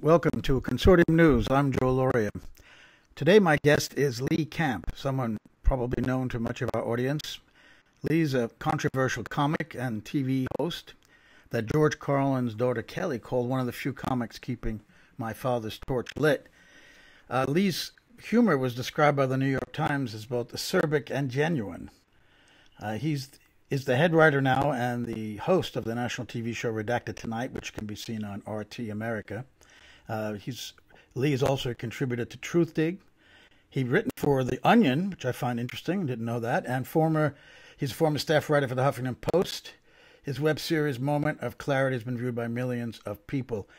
Welcome to Consortium News. I'm Joe Loria. Today my guest is Lee Camp, someone probably known to much of our audience. Lee's a controversial comic and TV host that George Carlin's daughter Kelly called one of the few comics keeping my father's torch lit. Lee's humor was described by the New York Times as both acerbic and genuine. He's the head writer now and the host of the national TV show Redacted Tonight, which can be seen on RT America. Lee is also a contributor to Truth Dig. He's written for The Onion, which I find interesting, didn't know that, and he's a former staff writer for the Huffington Post. His web series Moment of Clarity has been viewed by millions of people.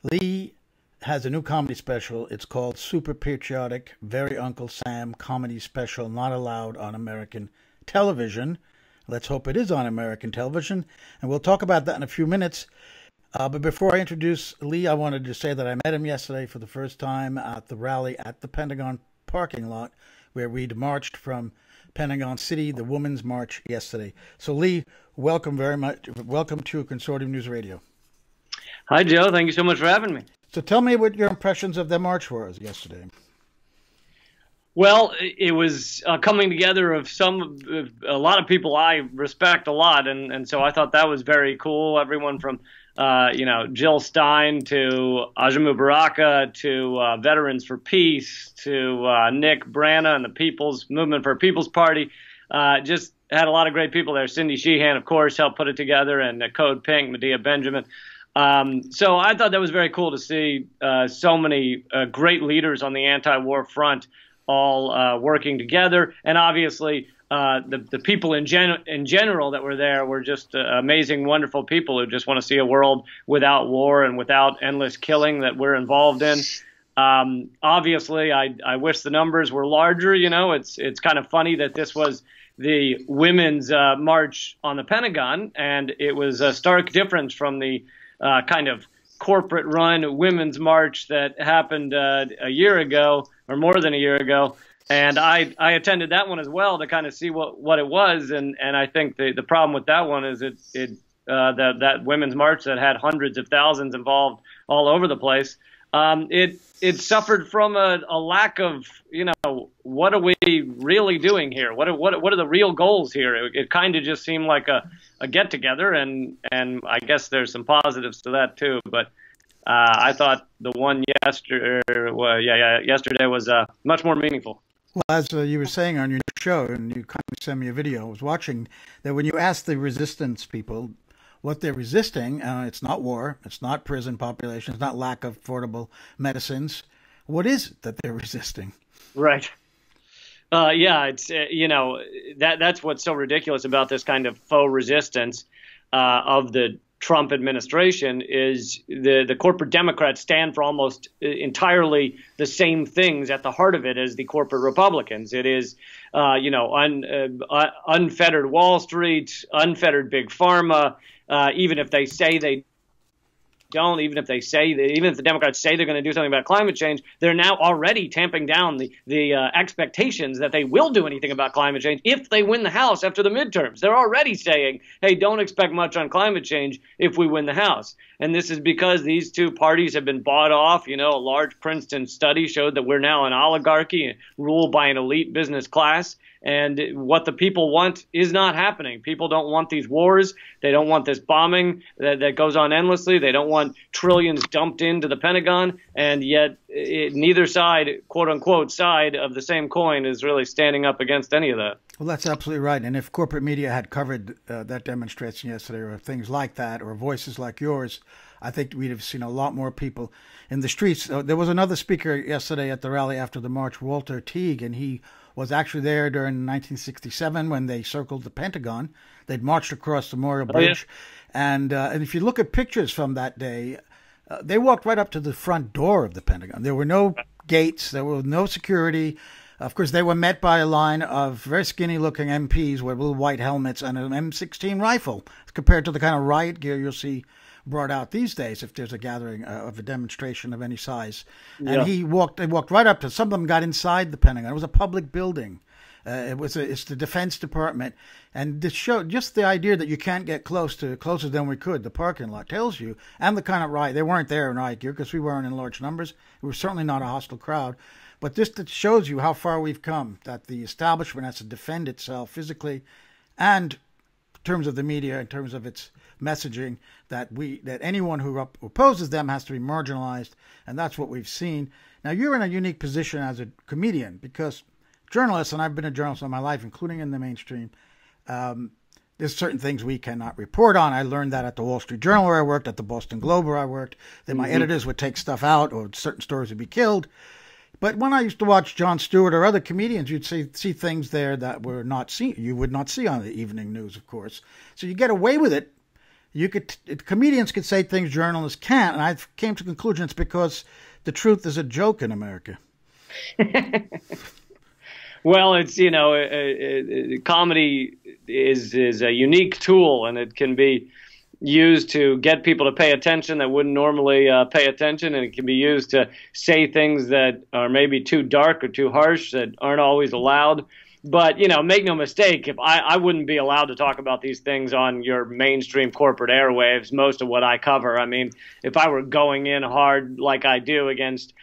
Lee has a new comedy special. It's called Super Patriotic, Very Uncle Sam Comedy Special, Not Allowed on American Television. Let's hope it is on American television, and we'll talk about that in a few minutes. But before I introduce Lee, I wanted to say that I met him yesterday for the first time at the rally at the Pentagon parking lot, where we'd marched from Pentagon City, the Women's March yesterday. So Lee, welcome very much. Welcome to Consortium News Radio. Hi, Joe. Thank you so much for having me. So tell me what your impressions of the march were yesterday. Well, it was coming together of a lot of people I respect a lot, and so I thought that was very cool. Everyone from Jill Stein to Ajamu Baraka to Veterans for Peace to Nick Brana and the People's Movement for a People's Party. Just had a lot of great people there. Cindy Sheehan, of course, helped put it together, and Code Pink, Medea Benjamin. So I thought that was very cool to see so many great leaders on the anti-war front all working together, and obviously the people in general that were there were just amazing, wonderful people who just want to see a world without war and without endless killing that we're involved in. Obviously, I wish the numbers were larger. You know, it's kind of funny that this was the women's march on the Pentagon, and it was a stark difference from the kind of corporate-run women's march that happened a year ago, or more than a year ago, and I attended that one as well to kind of see what it was, and I think the problem with that one is that women's march that had hundreds of thousands involved all over the place, it suffered from a lack of, what are we really doing here? What are the real goals here? It kind of just seemed like a get together, and I guess there's some positives to that too, but I thought the one yesterday was much more meaningful. Well, as you were saying on your show, and you kind of sent me a video, I was watching, that when you ask the resistance people what they're resisting, it's not war, it's not prison population, it's not lack of affordable medicines. What is it that they're resisting? Right. It's that's what's so ridiculous about this kind of faux resistance of the Trump administration is the corporate Democrats stand for almost entirely the same things at the heart of it as the corporate Republicans. It is, unfettered Wall Street, unfettered big pharma. Even if they say they don't, even if the Democrats say they're going to do something about climate change, they're now already tamping down the expectations that they will do anything about climate change if they win the House after the midterms. They're already saying, hey, don't expect much on climate change if we win the House. And this is because these two parties have been bought off. A large Princeton study showed that we're now an oligarchy ruled by an elite business class. And what the people want is not happening. People don't want these wars. They don't want this bombing that goes on endlessly. They don't want trillions dumped into the Pentagon. And yet neither side, quote unquote, side of the same coin is really standing up against any of that. Well, that's absolutely right. And if corporate media had covered that demonstration yesterday, or things like that, or voices like yours, I think we'd have seen a lot more people in the streets. There was another speaker yesterday at the rally after the march, Walter Teague, and he was actually there during 1967 when they circled the Pentagon. They'd marched across the Memorial Bridge. Yeah. And if you look at pictures from that day, they walked right up to the front door of the Pentagon. There were no gates. There was no security. Of course, they were met by a line of very skinny-looking MPs with little white helmets and an M16 rifle, compared to the kind of riot gear you'll see brought out these days if there's a gathering of a demonstration of any size. And they walked right up to, some of them got inside the Pentagon. It was a public building. It's the Defense Department, and this show just the idea that you can't get closer than we could. The parking lot tells you, and the kind of riot. They weren't there in riot gear because we weren't in large numbers. We were certainly not a hostile crowd, but this shows you how far we've come. That the establishment has to defend itself physically, and in terms of the media, in terms of its messaging, that anyone who opposes them has to be marginalized, and that's what we've seen. Now you're in a unique position as a comedian because journalists, and I've been a journalist all my life, including in the mainstream, there's certain things we cannot report on. I learned that at the Wall Street Journal where I worked, at the Boston Globe where I worked, that my editors would take stuff out or certain stories would be killed. But when I used to watch Jon Stewart or other comedians, you'd see things there that were not seen. You would not see on the evening news, of course. So you get away with it. Comedians could say things journalists can't, and I came to the conclusion it's because the truth is a joke in America. Well, it's, comedy is a unique tool, and it can be used to get people to pay attention that wouldn't normally pay attention, and it can be used to say things that are maybe too dark or too harsh that aren't always allowed. But, make no mistake, if I wouldn't be allowed to talk about these things on your mainstream corporate airwaves, most of what I cover. I mean, if I were going in hard like I do against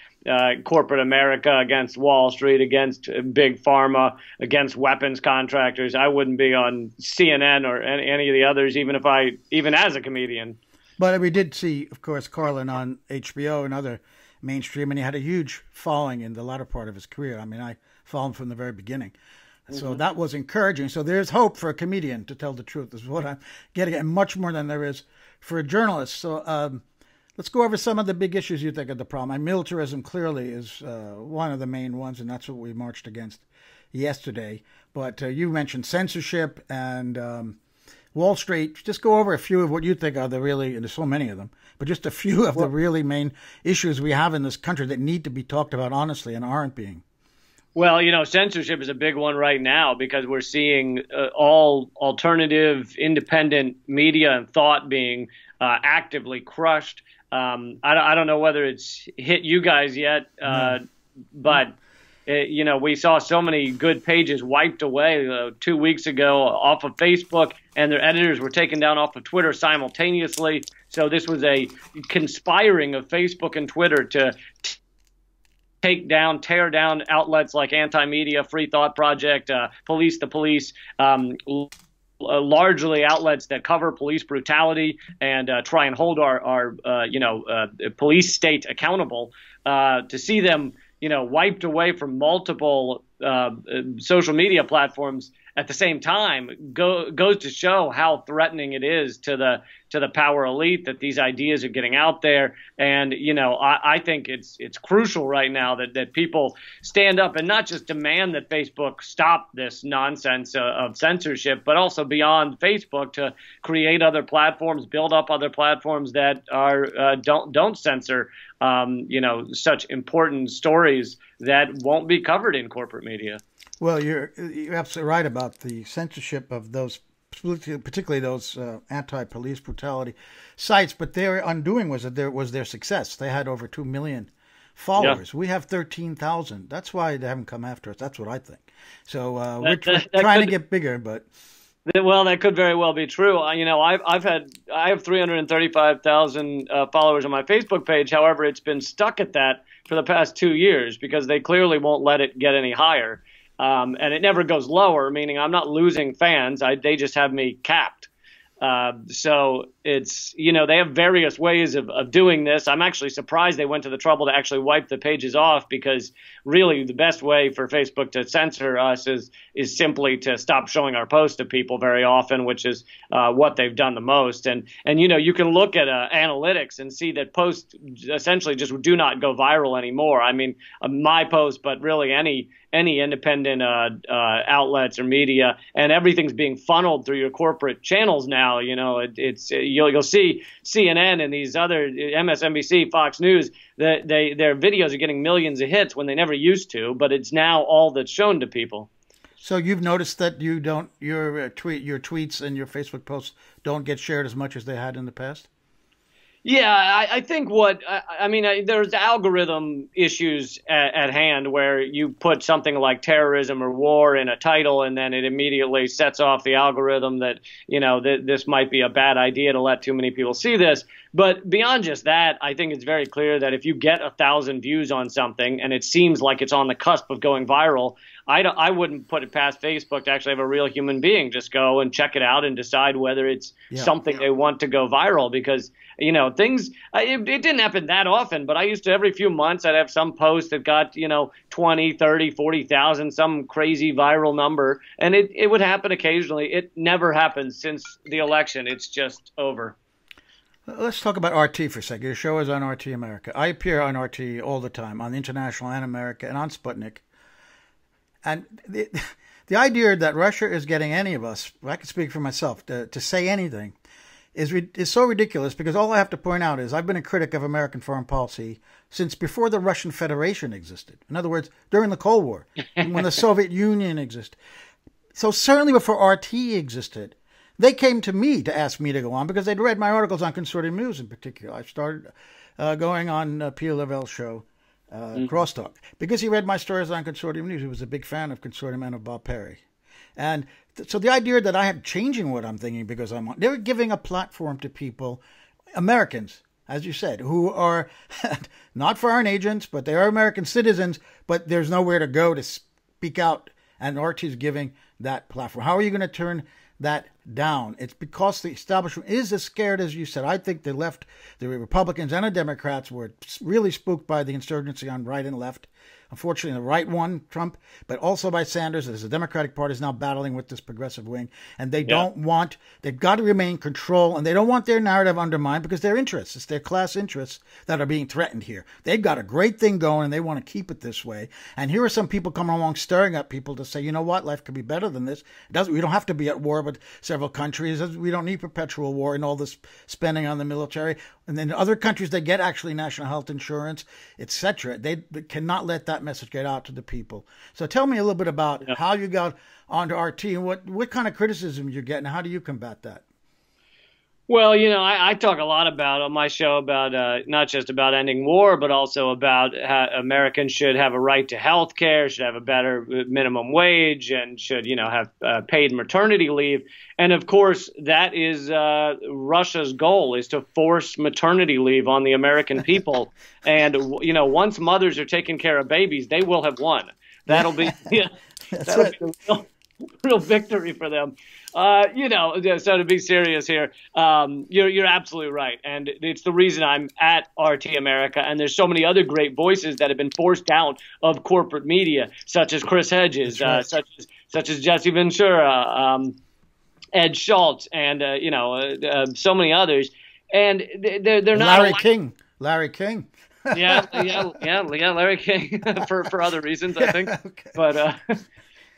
corporate America, against Wall Street, against big pharma, against weapons contractors, I wouldn't be on CNN or any of the others, even as a comedian. But we did see, of course, Carlin on HBO and other mainstream, and he had a huge following in the latter part of his career. I mean, I followed him from the very beginning. So that was encouraging. So there's hope for a comedian to tell the truth, is what I'm getting at, much more than there is for a journalist. So let's go over some of the big issues you think are the problem. And militarism clearly is one of the main ones, and that's what we marched against yesterday. But you mentioned censorship and Wall Street. Just go over a few of what you think are and there's so many of them, but just a few of the really main issues we have in this country that need to be talked about honestly and aren't being. Well, censorship is a big one right now because we're seeing all alternative, independent media and thought being actively crushed. I don't know whether it's hit you guys yet, but we saw so many good pages wiped away 2 weeks ago off of Facebook, and their editors were taken down off of Twitter simultaneously. So this was a conspiring of Facebook and Twitter to tear down outlets like Anti-Media, Free Thought Project, Police the Police, largely outlets that cover police brutality and try and hold our police state accountable. To see them, wiped away from multiple social media platforms at the same time goes to show how threatening it is to the power elite that these ideas are getting out there. And I think it's crucial right now that people stand up and not just demand that Facebook stop this nonsense of censorship, but also beyond Facebook to create other platforms, build up other platforms that are don't censor such important stories that won't be covered in corporate media. Well, you're absolutely right about the censorship of those, particularly those anti-police brutality sites. But their undoing was their success. They had over 2 million followers. Yeah. We have 13,000. That's why they haven't come after us. That's what I think. So we're trying to get bigger, but. Well, that could very well be true. I have 335,000 followers on my Facebook page. However, it's been stuck at that for the past 2 years because they clearly won't let it get any higher. And it never goes lower, meaning I'm not losing fans. They just have me capped. So it's, they have various ways of doing this. I'm actually surprised they went to the trouble to actually wipe the pages off because really the best way for Facebook to censor us is simply to stop showing our posts to people very often, which is what they've done the most. And you can look at analytics and see that posts essentially just do not go viral anymore. I mean, my post, but really any independent outlets or media, and everything's being funneled through your corporate channels now. You'll see CNN and these other MSNBC, Fox News, that their videos are getting millions of hits when they never used to, but it's now all that's shown to people. So you've noticed that your tweets and your Facebook posts don't get shared as much as they had in the past? Yeah, I think there's algorithm issues at hand where you put something like terrorism or war in a title, and then it immediately sets off the algorithm that, this might be a bad idea to let too many people see this. But beyond just that, I think it's very clear that if you get 1,000 views on something and it seems like it's on the cusp of going viral, I wouldn't put it past Facebook to actually have a real human being just go and check it out and decide whether it's something they want to go viral, because things, it didn't happen that often, but I used to, every few months, I'd have some post that got, 20, 30, 40,000, some crazy viral number. And it would happen occasionally. It never happened since the election. It's just over. Let's talk about RT for a second. Your show is on RT America. I appear on RT all the time, on International and America, and on Sputnik. And the idea that Russia is getting any of us, I can speak for myself, to say anything, is so ridiculous, because all I have to point out is I've been a critic of American foreign policy since before the Russian Federation existed. In other words, during the Cold War, when the Soviet Union existed. So certainly before RT existed, they came to me to ask me to go on because they'd read my articles on Consortium News in particular. I started going on Pierre Lavelle's show, Crosstalk, because he read my stories on Consortium News. He was a big fan of Consortium and of Bob Perry. And so the idea that I am changing what I'm thinking because I'm on, they're giving a platform to people, Americans, as you said, who are not foreign agents, but they are American citizens, but there's nowhere to go to speak out. And RT is giving that platform. How are you going to turn that down? It's because the establishment is as scared as you said. I think the left, the Republicans and the Democrats were really spooked by the insurgency on right and left. Unfortunately, the right won, Trump, but also by Sanders, as the Democratic Party is now battling with this progressive wing. And they don't want, they've got to remain in control, and they don't want their narrative undermined because their interests, it's their class interests that are being threatened here. They've got a great thing going, and they want to keep it this way. And here are some people coming along stirring up people to say, you know what, life could be better than this. We don't have to be at war with several countries. We don't need perpetual war and all this spending on the military. And then other countries, they get actually national health insurance, etc. They cannot let that message get out to the people. So tell me a little bit about how you got onto RT and what kind of criticism you're getting. How do you combat that? Well, I talk a lot about on my show about not just about ending war, but also about how Americans should have a right to health care, should have a better minimum wage, and should, have paid maternity leave. And of course, that is Russia's goal, is to force maternity leave on the American people. And, once mothers are taking care of babies, they will have won. That'll be, that'll be a real victory for them. So to be serious here, you're absolutely right. And it's the reason I'm at RT America. And there's so many other great voices that have been forced out of corporate media, such as Chris Hedges, right. such as Jesse Ventura, Ed Schultz, and, so many others. And they're not Larry King. yeah, Larry King for other reasons, I think. Okay.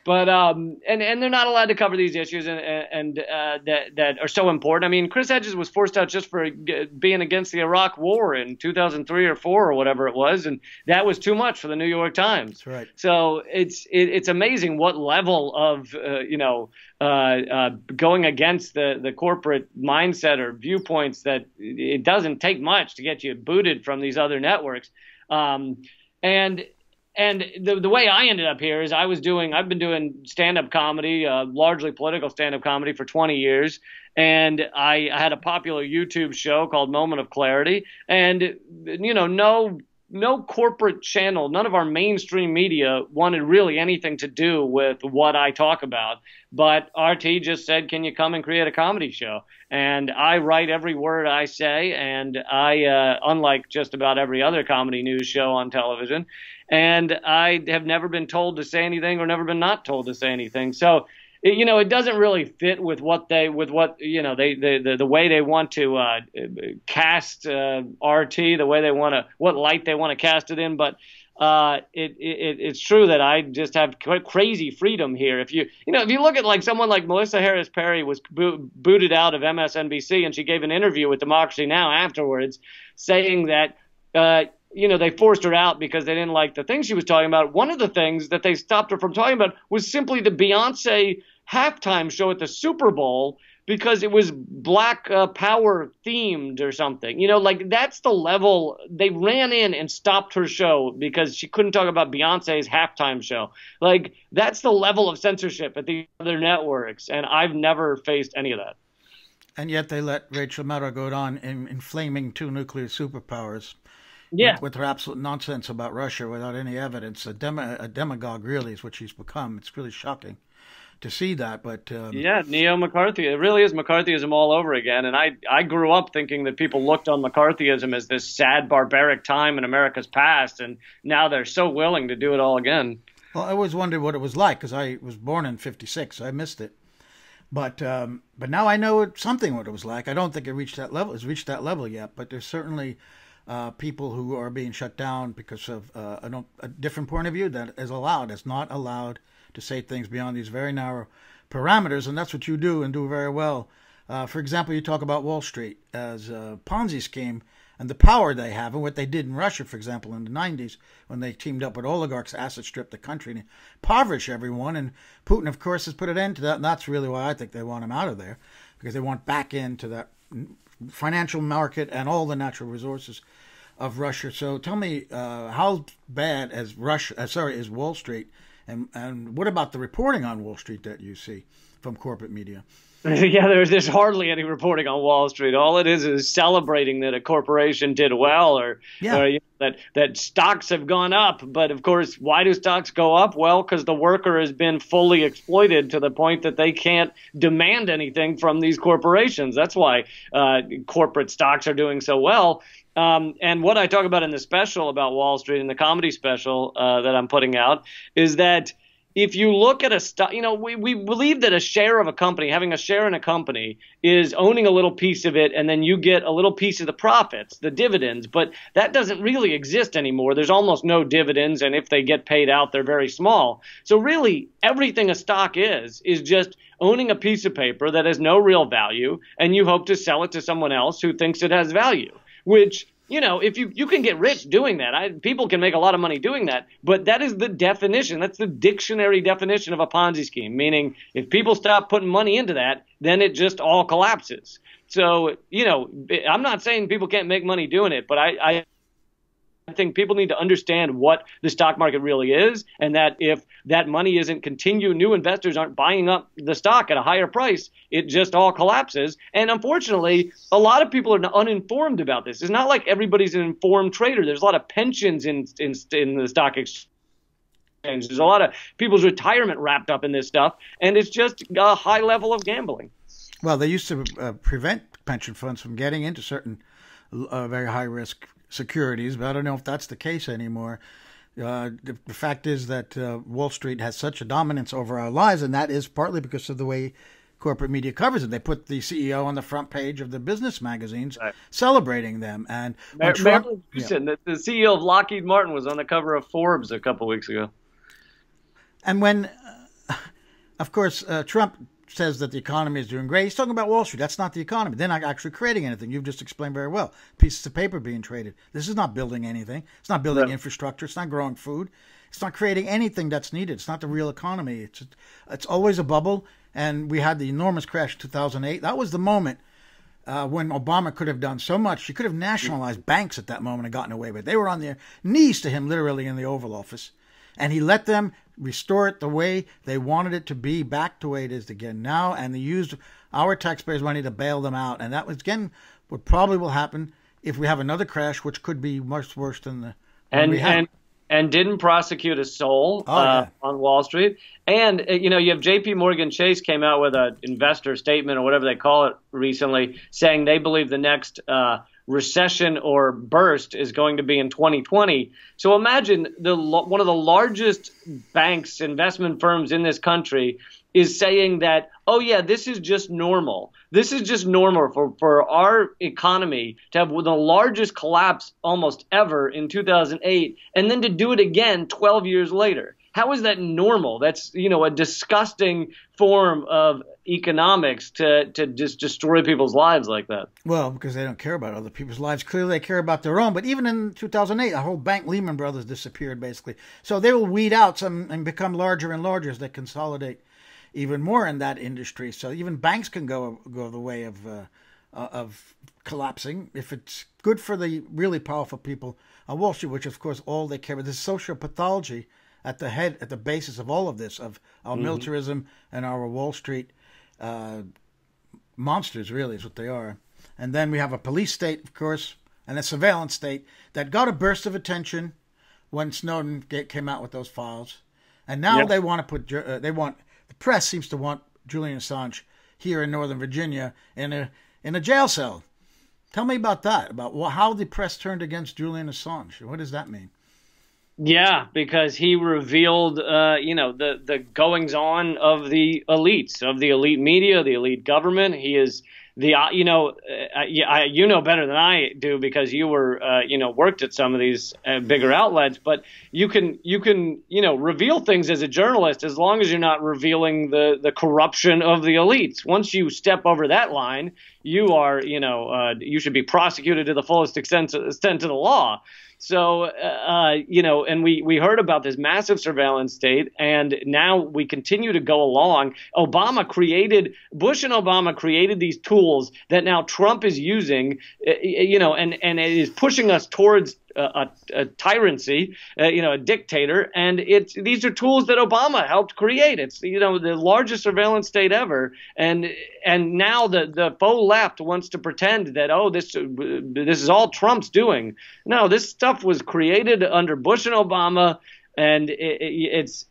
But they're not allowed to cover these issues and that are so important. I mean, Chris Hedges was forced out just for being against the Iraq War in 2003 or 4 or whatever it was, and that was too much for the New York Times. That's right. So it's amazing what level of going against the corporate mindset or viewpoints that it doesn't take much to get you booted from these other networks. And the way I ended up here is I've been doing stand-up comedy, largely political stand-up comedy for 20 years. And I had a popular YouTube show called Moment of Clarity. And, no corporate channel, none of our mainstream media wanted really anything to do with what I talk about. But RT just said, can you come and create a comedy show? And I write every word I say. And I, unlike just about every other comedy news show on television, and I have never been told to say anything or never been not told to say anything. So, it doesn't really fit with what the way they want to cast RT, the way they want to, what light they want to cast it in. But it's true that I just have crazy freedom here. If you look at like someone like Melissa Harris Perry was booted out of MSNBC, and she gave an interview with Democracy Now! Afterwards saying that, they forced her out because they didn't like the things she was talking about. One of the things that they stopped her from talking about was simply the Beyonce halftime show at the Super Bowl, because it was Black Power themed or something. You know, like that's the level. They ran in and stopped her show because she couldn't talk about Beyonce's halftime show. Like that's the level of censorship at the other networks, and I've never faced any of that. And yet they let Rachel Maddow go on inflaming two nuclear superpowers. Yeah, with her absolute nonsense about Russia without any evidence. A demagogue, really, is what she's become. It's really shocking to see that. But yeah, Neo-McCarthy. It really is McCarthyism all over again. And I grew up thinking that people looked on McCarthyism as this sad, barbaric time in America's past, and now they're so willing to do it all again. Well, I always wondered what it was like because I was born in '56. So I missed it. But now I know something what it was like. I don't think it reached that level. It's reached that level yet, but there's certainly people who are being shut down because of a different point of view that is allowed. It's not allowed to say things beyond these very narrow parameters, and that's what you do and do very well. For example, you talk about Wall Street as a Ponzi scheme and the power they have and what they did in Russia, for example, in the 90s when they teamed up with oligarchs, acid stripped the country and impoverish everyone. And Putin, of course, has put an end to that, and that's really why I think they want him out of there, because they want back into that financial market and all the natural resources of Russia. So tell me, how bad is is Wall Street, and what about the reporting on Wall Street that you see from corporate media? Yeah, there's hardly any reporting on Wall Street. All it is celebrating that a corporation did well, or that stocks have gone up. But of course, why do stocks go up? Well, because the worker has been fully exploited to the point that they can't demand anything from these corporations. That's why corporate stocks are doing so well. And what I talk about in the special about Wall Street, in the comedy special that I'm putting out, is that if you look at a stock, you know, we believe that a share of a company, having a share in a company, is owning a little piece of it, and then you get a little piece of the profits, the dividends. But that doesn't really exist anymore. There's almost no dividends, and if they get paid out, they're very small. So really, everything a stock is just owning a piece of paper that has no real value, and you hope to sell it to someone else who thinks it has value, which, you know, if you can get rich doing that. People can make a lot of money doing that, but that is the definition. That's the dictionary definition of a Ponzi scheme, meaning if people stop putting money into that, then it just all collapses. So, you know, I'm not saying people can't make money doing it, but I think people need to understand what the stock market really is, and that if that money isn't new investors aren't buying up the stock at a higher price, it just all collapses. And unfortunately, a lot of people are uninformed about this. It's not like everybody's an informed trader. There's a lot of pensions in the stock exchange. There's a lot of people's retirement wrapped up in this stuff, and it's just a high level of gambling. Well, they used to prevent pension funds from getting into certain very high risk securities, but I don't know if that's the case anymore. The fact is that Wall Street has such a dominance over our lives, and that is partly because of the way corporate media covers it. They put the CEO on the front page of the business magazines, right, celebrating them. And Trump, the CEO of Lockheed Martin, was on the cover of Forbes a couple weeks ago. And when, of course, Trump says that the economy is doing great, he's talking about Wall Street. That's not the economy. They're not actually creating anything. You've just explained very well. Pieces of paper being traded. This is not building anything. It's not building infrastructure. It's not growing food. It's not creating anything that's needed. It's not the real economy. It's always a bubble. And we had the enormous crash in 2008. That was the moment when Obama could have done so much. He could have nationalized banks at that moment and gotten away with it. They were on their knees to him, literally, in the Oval Office. And he let them restore it the way they wanted it to be, back to the way it is again now. And they used our taxpayers' money to bail them out. And that was, again, what probably will happen if we have another crash, which could be much worse than the one we had. And didn't prosecute a soul on Wall Street. And, you know, you have J.P. Morgan Chase came out with an investor statement or whatever they call it recently, saying they believe the next recession or burst is going to be in 2020. So imagine one of the largest banks, investment firms in this country is saying that, oh, yeah, this is just normal. This is just normal for our economy to have the largest collapse almost ever in 2008 and then to do it again 12 years later. How is that normal? That's, you know, a disgusting form of economics to just destroy people's lives like that. Well, because they don't care about other people's lives. Clearly they care about their own. But even in 2008, a whole bank, Lehman Brothers, disappeared basically. So they will weed out some and become larger and larger as they consolidate even more in that industry. So even banks can go the way of collapsing if it's good for the really powerful people on Wall Street, which of course all they care about. There's social pathology at the basis of all of this, of our militarism and our Wall Street monsters, really, is what they are. And then we have a police state, of course, and a surveillance state that got a burst of attention when Snowden came out with those files. And now they want to put, the press seems to want Julian Assange here in Northern Virginia in a jail cell. Tell me about that, about how the press turned against Julian Assange. What does that mean? Yeah, because he revealed, the goings on of the elites, of the elite media, the elite government. He is you know better than I do because you were, worked at some of these bigger outlets. But you can reveal things as a journalist as long as you're not revealing the corruption of the elites. Once you step over that line, you are, you should be prosecuted to the fullest extent of the law. So, and we heard about this massive surveillance state, and now we continue to go along. Bush and Obama created these tools that now Trump is using, and it is pushing us towards a tyranny, a dictator. And these are tools that Obama helped create. It's, the largest surveillance state ever. And now the faux left wants to pretend that, this is all Trump's doing. No, this stuff was created under Bush and Obama. And it's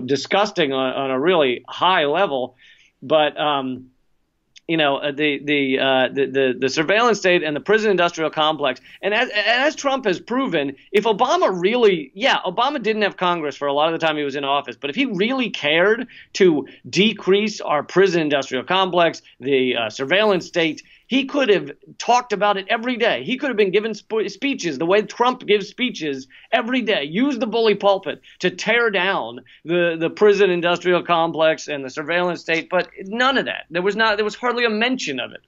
disgusting on a really high level. But, the surveillance state and the prison industrial complex. And as Trump has proven, if Obama didn't have Congress for a lot of the time he was in office, but if he really cared to decrease our prison industrial complex, the surveillance state, he could have talked about it every day. He could have been given speeches the way Trump gives speeches every day. Use the bully pulpit to tear down the prison industrial complex and the surveillance state. But none of that. There was hardly a mention of it.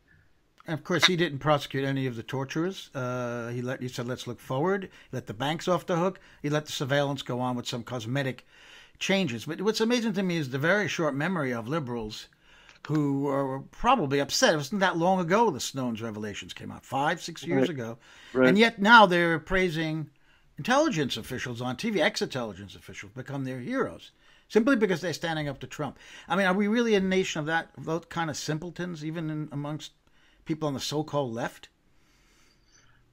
And of course, he didn't prosecute any of the torturers. He said, let's look forward. He let the banks off the hook. He let the surveillance go on with some cosmetic changes. But what's amazing to me is the very short memory of liberals who are probably upset. It wasn't that long ago the Snowden's revelations came out, 5-6 years ago. Right. And yet now they're praising intelligence officials on TV, ex-intelligence officials become their heroes, simply because they're standing up to Trump. I mean, are we really a nation of those kind of simpletons, even amongst people on the so-called left?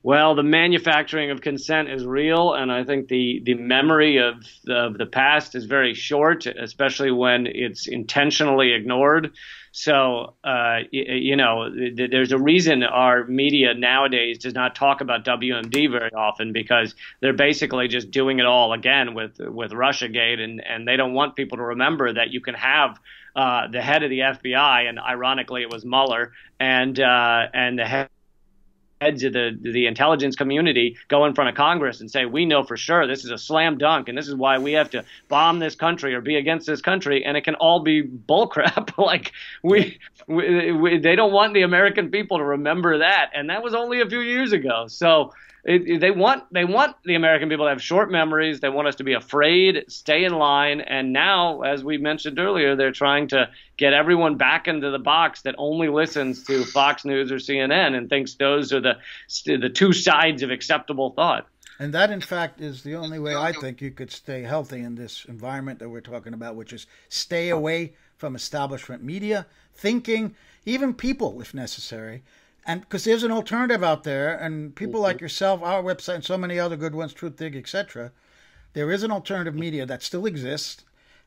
Well, the manufacturing of consent is real, and I think the memory of the past is very short, especially when it's intentionally ignored. So, there's a reason our media nowadays does not talk about WMD very often, because they're basically just doing it all again with Russiagate, and they don't want people to remember that you can have the head of the FBI, and ironically it was Mueller, and the heads of the intelligence community go in front of Congress and say, we know for sure this is a slam dunk and this is why we have to bomb this country or be against this country, and it can all be bullcrap. Like they don't want the American people to remember that, and that was only a few years ago. So they want the American people to have short memories. They want us to be afraid, stay in line, and now, as we mentioned earlier, they're trying to get everyone back into the box that only listens to Fox News or CNN and thinks those are the two sides of acceptable thought. And that, in fact, is the only way I think you could stay healthy in this environment that we're talking about, which is stay away from establishment media, thinking, even people, if necessary. And because there's an alternative out there, and people like yourself, our website, and so many other good ones, Truthdig, etc., there is an alternative media that still exists.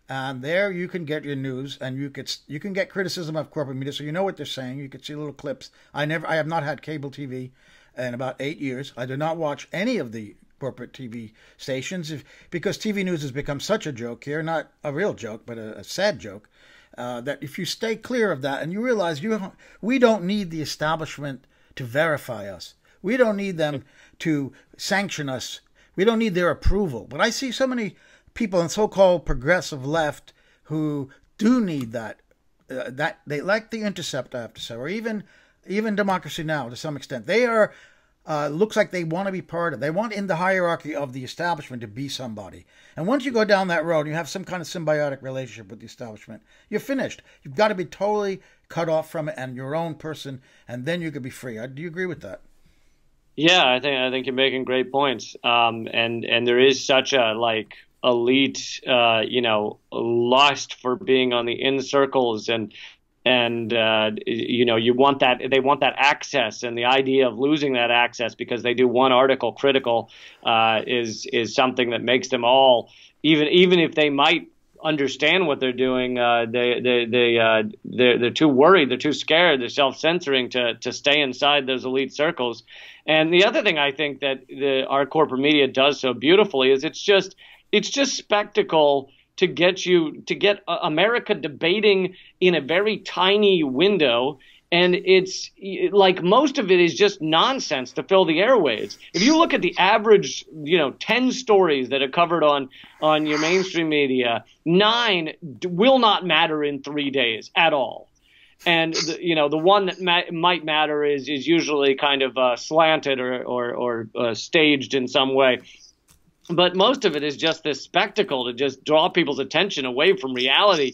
And there you can get your news, and you can get criticism of corporate media, so you know what they're saying. You can see little clips. I have not had cable TV in about 8 years. I do not watch any of the corporate TV stations because TV news has become such a joke here, not a real joke, but a sad joke. That if you stay clear of that and you realize we don't need the establishment to verify us. We don't need them to sanction us. We don't need their approval. But I see so many people in so-called progressive left who do need that. That they like The Intercept, I have to say, or even Democracy Now! To some extent. They are looks like they want to be part of. They want in the hierarchy of the establishment to be somebody. And once you go down that road, you have some kind of symbiotic relationship with the establishment. You're finished. You've got to be totally cut off from it and your own person, and then you could be free. Do you agree with that? Yeah, I think you're making great points. And there is such a elite, lust for being on the inner circles and you want that, they want that access, and the idea of losing that access because they do one article critical is something that makes them all, even if they might understand what they're doing, they're too worried, they're too scared, they're self-censoring to stay inside those elite circles. And the other thing I think that our corporate media does so beautifully is it's just spectacle to get America debating in a very tiny window. And it's like most of it is just nonsense to fill the airwaves. If you look at the average, 10 stories that are covered on your mainstream media, 9 will not matter in 3 days at all. And the one that might matter is usually kind of slanted or staged in some way. But most of it is just this spectacle to just draw people's attention away from reality.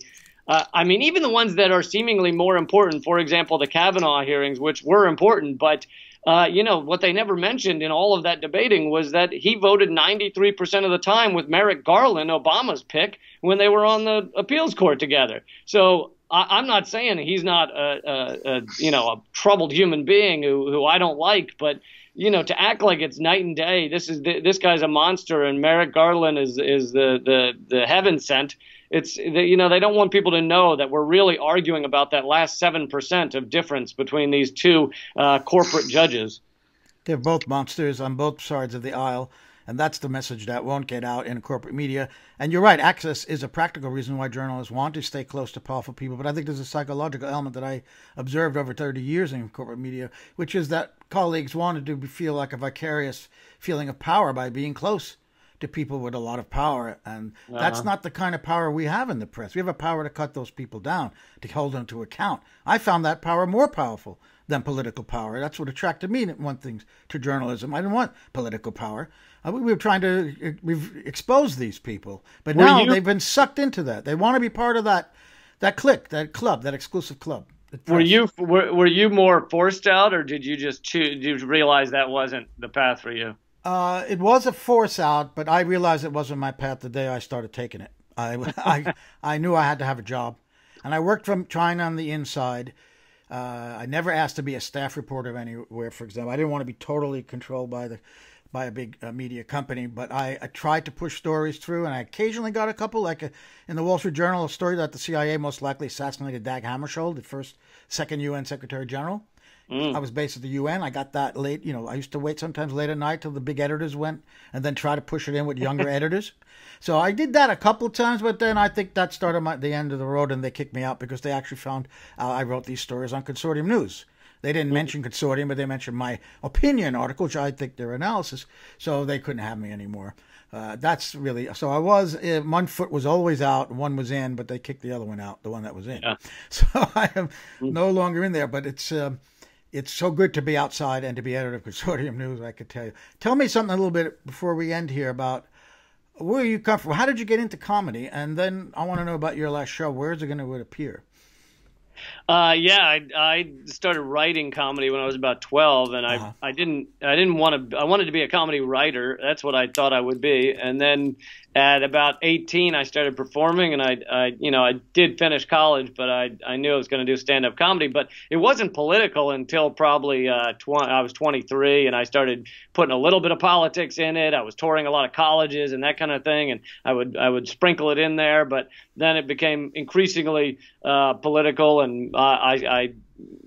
Even the ones that are seemingly more important, for example, the Kavanaugh hearings, which were important, but what they never mentioned in all of that debating was that he voted 93% of the time with Merrick Garland, Obama's pick, when they were on the appeals court together. So I'm not saying he's not a troubled human being who I don't like, but to act like it's night and day, this guy's a monster and Merrick Garland is the heaven sent. They don't want people to know that we're really arguing about that last 7% of difference between these two corporate judges. They're both monsters on both sides of the aisle, and that's the message that won't get out in corporate media. And you're right, access is a practical reason why journalists want to stay close to powerful people. But I think there's a psychological element that I observed over 30 years in corporate media, which is that colleagues wanted to feel like a vicarious feeling of power by being close to people with a lot of power. And that's not the kind of power we have in the press. We have a power to cut those people down, to hold them to account. I found that power more powerful than political power. That's what attracted me, one thing, to journalism. I didn't want political power. We were trying to expose these people. But now they've been sucked into that. They want to be part of that clique, that club, that exclusive club. Were you more forced out, or did you just did you realize that wasn't the path for you? It was a force out, but I realized it wasn't my path the day I started taking it. I knew I had to have a job, and I worked from China on the inside. I never asked to be a staff reporter anywhere, for example. I didn't want to be totally controlled by a big media company, but I tried to push stories through, and I occasionally got a couple, in the Wall Street Journal, a story that the CIA most likely assassinated Dag Hammarskjöld, the second UN Secretary General. I was based at the UN. I got that late. I used to wait sometimes late at night till the big editors went and then try to push it in with younger editors. So I did that a couple of times, but then I think that started the end of the road, and they kicked me out because they actually found I wrote these stories on Consortium News. They didn't mention Consortium, but they mentioned my opinion article, which I think their analysis, so they couldn't have me anymore. That's really, so I was, one foot was always out, one was in, but they kicked the other one out, the one that was in. Yeah. So I am no longer in there, but it's so good to be outside and to be editor of Consortium News, I could tell you. Tell me something a little bit before we end here about where you come from. How did you get into comedy? And then I want to know about your last show. Where is it going to appear? I started writing comedy when I was about 12, and I wanted to be a comedy writer. That's what I thought I would be. And then at about 18, I started performing, and I did finish college, but I knew I was going to do stand-up comedy. But it wasn't political until probably I was 23, and I started putting a little bit of politics in it. I was touring a lot of colleges and that kind of thing, and I would sprinkle it in there. But then it became increasingly political, and I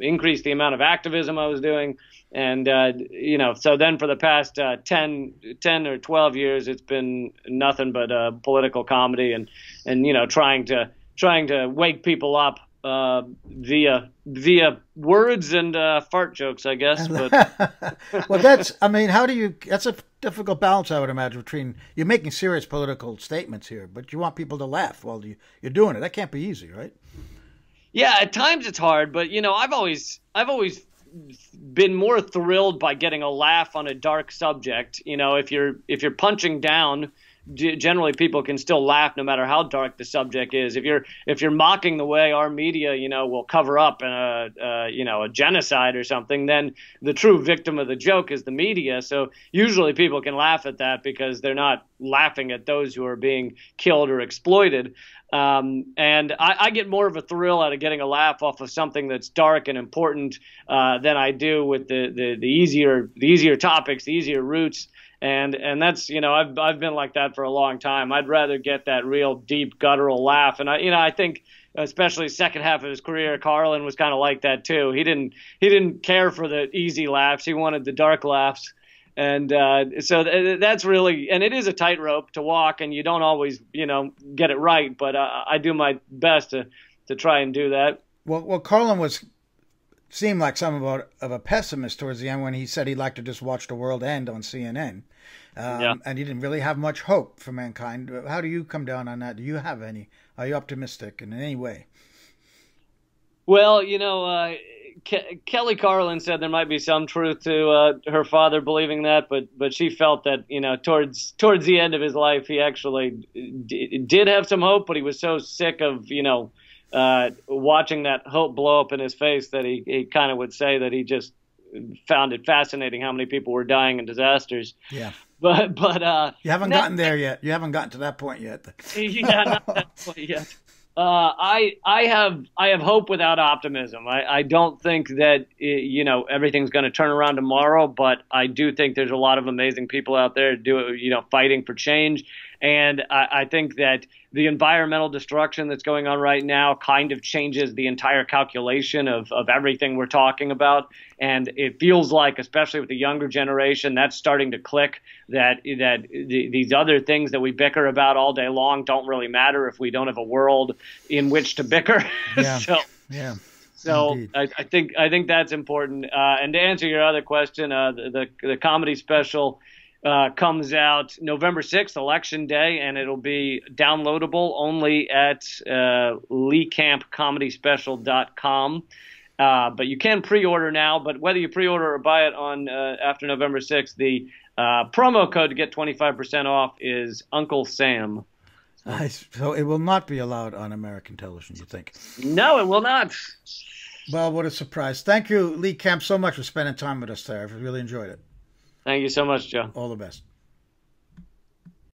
increased the amount of activism I was doing. And, so then for the past 10 or 12 years, it's been nothing but political comedy and trying to wake people up via words and fart jokes, I guess. But well, that's a difficult balance, I would imagine, between you're making serious political statements here, but you want people to laugh while you're doing it. That can't be easy, right? Yeah, at times it's hard, but I've always been more thrilled by getting a laugh on a dark subject. You know, if you're punching down, generally people can still laugh no matter how dark the subject is. If you're mocking the way our media, you know, will cover up a genocide or something, then the true victim of the joke is the media. So usually people can laugh at that because they're not laughing at those who are being killed or exploited. And I get more of a thrill out of getting a laugh off of something that's dark and important than I do with the easier topics, the easier routes. And that's, you know, I've been like that for a long time. I'd rather get that real deep guttural laugh. And I think especially second half of his career, Carlin was kind of like that too. He didn't care for the easy laughs. He wanted the dark laughs. And so that's really, and it is a tightrope to walk, and you don't always, you know, get it right. But I do my best to try and do that. Well, Carlin seemed like somewhat of a pessimist towards the end when he said he'd like to just watch the world end on CNN. And he didn't really have much hope for mankind. How do you come down on that? Do you have any? Are you optimistic in any way? Well, you know, Kelly Carlin said there might be some truth to her father believing that, but she felt that, you know, towards the end of his life, he actually did have some hope, but he was so sick of, you know, watching that hope blow up in his face that he kind of would say that he just found it fascinating how many people were dying in disasters. Yeah. But you haven't gotten there yet. You haven't gotten to that point yet. Yeah, not that point yet. I have hope without optimism. I don't think that, you know, everything's going to turn around tomorrow, but I do think there's a lot of amazing people out there fighting for change. And I think that the environmental destruction that's going on right now kind of changes the entire calculation of everything we're talking about. And it feels like, especially with the younger generation, that's starting to click that these other things that we bicker about all day long don't really matter if we don't have a world in which to bicker. Yeah. So I think that's important. And to answer your other question, the comedy special comes out November 6th, Election Day, and it'll be downloadable only at leecampcomedyspecial.com. But you can pre-order now. But whether you pre-order or buy it on after November 6th, the promo code to get 25% off is Uncle Sam. So it will not be allowed on American television, you think? No, it will not. Well, what a surprise. Thank you, Lee Camp, so much for spending time with us there. I've really enjoyed it. Thank you so much, Joe. All the best.